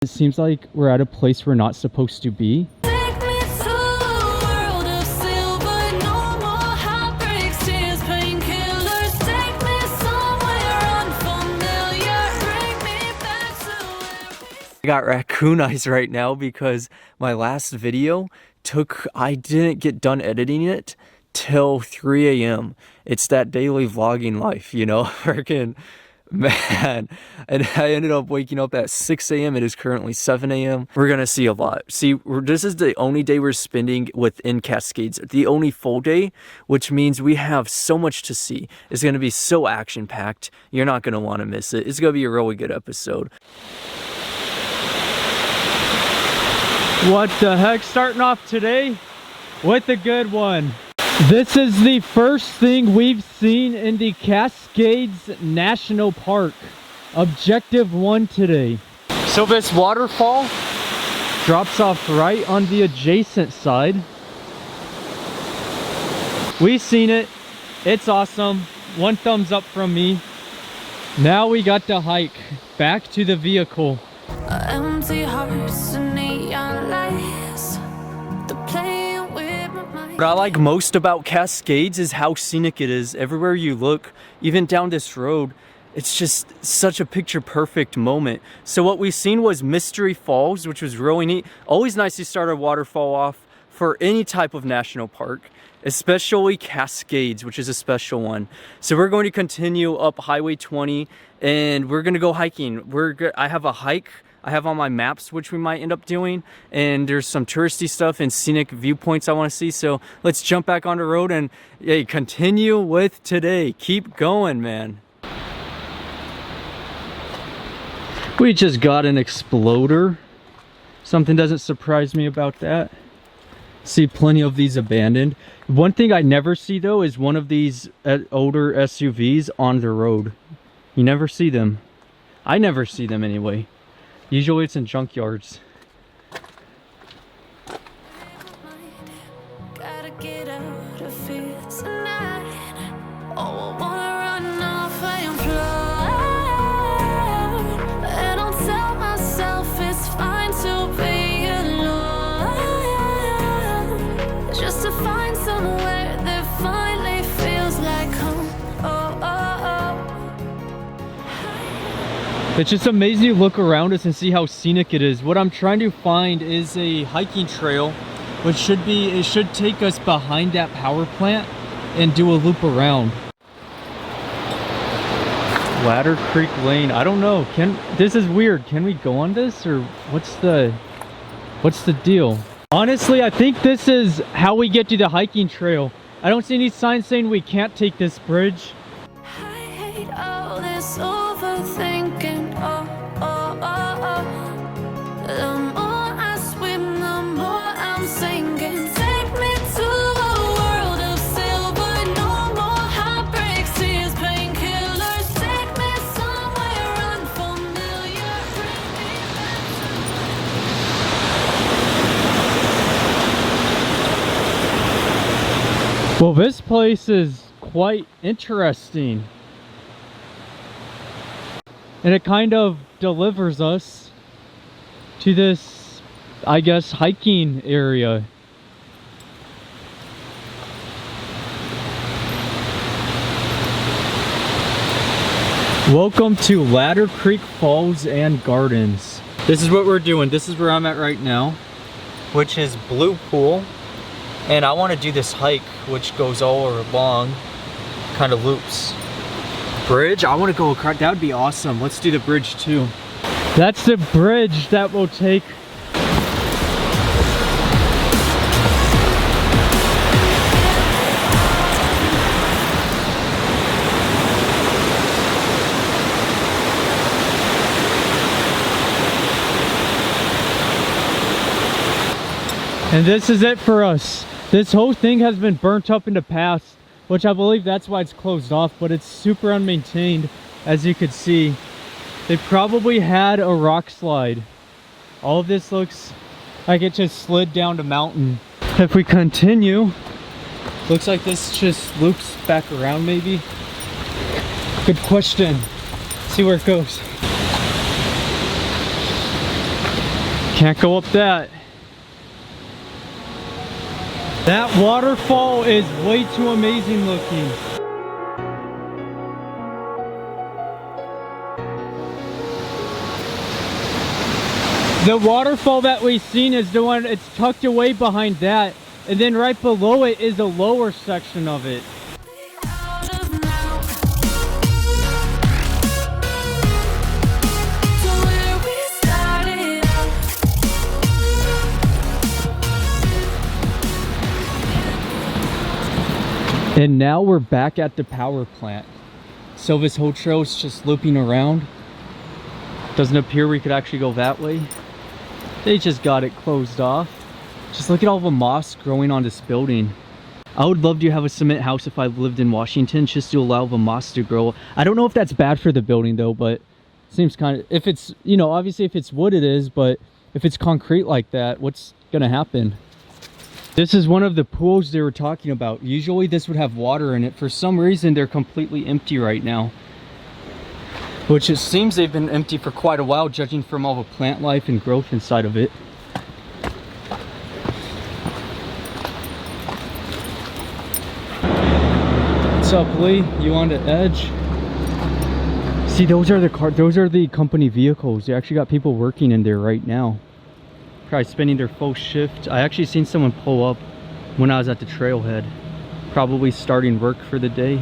It seems like we're at a place we're not supposed to be. I got raccoon eyes right now because my last video I didn't get done editing it till 3 a.m. It's that daily vlogging life, you know, freaking man. And I ended up waking up at 6 a.m. It is currently 7 a.m. We're gonna see a lot. See, this is the only day we're spending within Cascades, the only full day, which means we have so much to see. It's gonna be so action-packed. You're not gonna want to miss it. It's gonna be a really good episode. What the heck, starting off today with a good one. This is the first thing we've seen in the Cascades National Park. Objective 1 today. So this waterfall drops off right on the adjacent side. We've seen it. It's awesome. 1 thumbs up from me. Now we got to hike back to the vehicle. Empty hearts and neon lights. What I like most about Cascades is how scenic it is. Everywhere you look, even down this road, it's just such a picture perfect moment. So what we've seen was Mystery Falls, which was really neat. Always nice to start a waterfall off for any type of national park, especially Cascades, which is a special one. So we're going to continue up Highway 20 and we're going to go hiking. I have a hike I have on my maps, which we might end up doing, and there's some touristy stuff and scenic viewpoints I want to see. So let's jump back on the road and hey, continue with today. Keep going, man. We just got an exploder. Something doesn't surprise me about that. See plenty of these abandoned. One thing I never see though is one of these older SUVs on the road. You never see them. I never see them anyway. Usually it's in junkyards. Gotta get out of here tonight. Oh, I wanna run off and fly. And I'll tell myself it's fine to be alone. Just to find somewhere that finally feels like home. It's just amazing to look around us and see how scenic it is. What I'm trying to find is a hiking trail, which should take us behind that power plant and do a loop around. Ladder Creek Lane. I don't know. This is weird. Can we go on this, or what's the deal? Honestly, I think this is how we get to the hiking trail. I don't see any signs saying we can't take this bridge. I hate all this overthinking. The more I swim, the more I'm sinking. Take me to a world of silver. No more heartbreaks, tears, painkillers. Take me somewhere unfamiliar. Well, this place is quite interesting. And it kind of delivers us to this, I guess, hiking area. Welcome to Ladder Creek Falls and Gardens. This is what we're doing. This is where I'm at right now, which is Blue Pool. And I want to do this hike, which goes all along, kind of loops. Bridge, I want to go across. That would be awesome. Let's do the bridge too. That's the bridge that will take. And this is it for us. This whole thing has been burnt up in the past, which I believe that's why it's closed off, but it's super unmaintained, as you could see. They probably had a rock slide. All of this looks like it just slid down the mountain. If we continue, looks like this just loops back around maybe. Good question. See where it goes. Can't go up that. That waterfall is way too amazing looking. The waterfall that we've seen is the one, it's tucked away behind that. And then right below it is a lower section of it. Out of now. To where we started out. And now we're back at the power plant. So this whole trail is just looping around. Doesn't appear we could actually go that way. They just got it closed off. Just look at all the moss growing on this building. I would love to have a cement house if I lived in Washington, just to allow the moss to grow. I don't know if that's bad for the building though, but it seems kind of, if it's, you know, obviously if it's wood it is, but if it's concrete like that, what's gonna happen? This is one of the pools they were talking about. Usually this would have water in it. For some reason they're completely empty right now. Which it seems they've been empty for quite a while, judging from all the plant life and growth inside of it. What's up, Lee? You on the edge? See, those are the company vehicles. They actually got people working in there right now. Probably spending their full shift. I actually seen someone pull up when I was at the trailhead. Probably starting work for the day.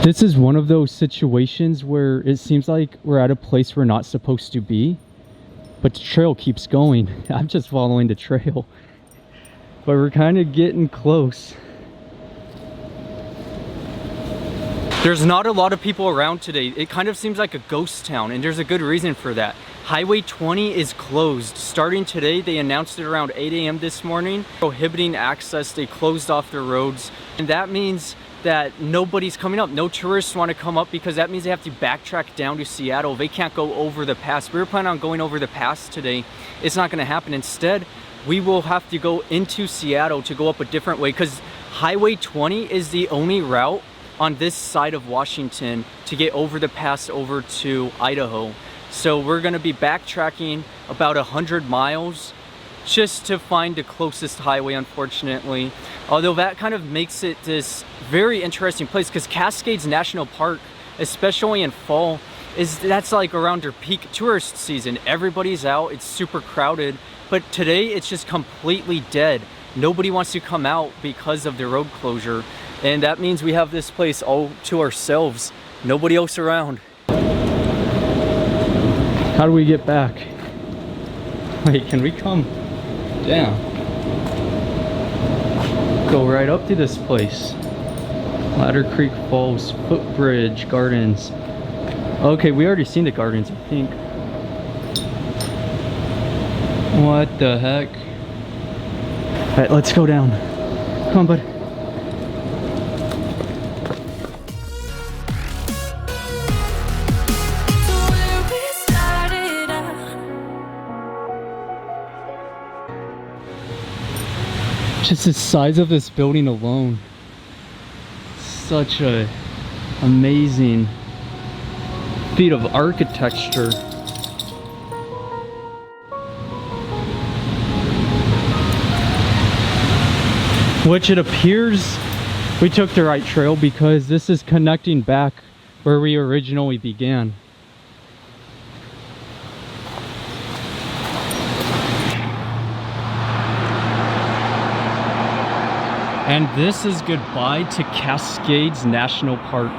This is one of those situations where it seems like we're at a place we're not supposed to be, but the trail keeps going. I'm just following the trail, but we're kind of getting close. There's not a lot of people around today. It kind of seems like a ghost town, and there's a good reason for that. Highway 20 is closed. Starting today, they announced it around 8 a.m. this morning, prohibiting access. They closed off the roads, and that means that nobody's coming up. No tourists want to come up because that means they have to backtrack down to Seattle. They can't go over the pass. We were planning on going over the pass today. It's not going to happen. Instead, we will have to go into Seattle to go up a different way, because Highway 20 is the only route on this side of Washington to get over the pass over to Idaho. So we're going to be backtracking about 100 miles just to find the closest highway, unfortunately. Although that kind of makes it this very interesting place, because Cascades National Park, especially in fall, that's like around their peak tourist season. Everybody's out, it's super crowded, but today it's just completely dead. Nobody wants to come out because of the road closure, and that means we have this place all to ourselves. Nobody else around. How do we get back? Wait, can we come down? Go right up to this place. Ladder Creek Falls, Footbridge Gardens. Okay, we already seen the gardens, I think. What the heck? Alright, let's go down. Come on, bud. To where we started out. Just the size of this building alone. Such a amazing feat of architecture. Which it appears we took the right trail, because this is connecting back where we originally began. And this is goodbye to Cascades National Park.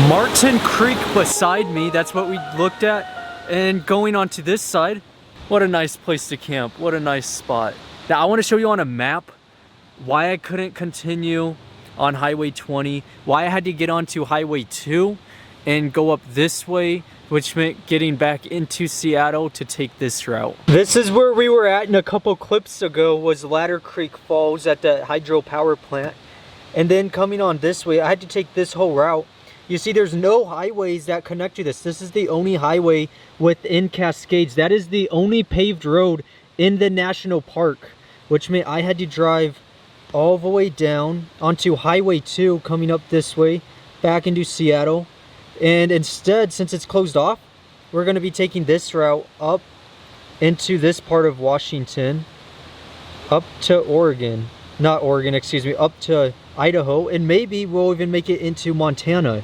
Martin Creek beside me, that's what we looked at. And going on to this side, what a nice place to camp, what a nice spot. Now I want to show you on a map why I couldn't continue on Highway 20, why I had to get onto Highway 2 and go up this way, which meant getting back into Seattle to take this route. This is where we were at in a couple clips ago, was Ladder Creek Falls at the hydropower plant. And then coming on this way, I had to take this whole route. You see, there's no highways that connect to this. This is the only highway within Cascades. That is the only paved road in the national park, which meant I had to drive all the way down onto Highway 2, coming up this way, back into Seattle. And instead, since it's closed off, we're going to be taking this route up into this part of Washington, up to Oregon. Not Oregon, excuse me, up to Idaho, and maybe we'll even make it into Montana.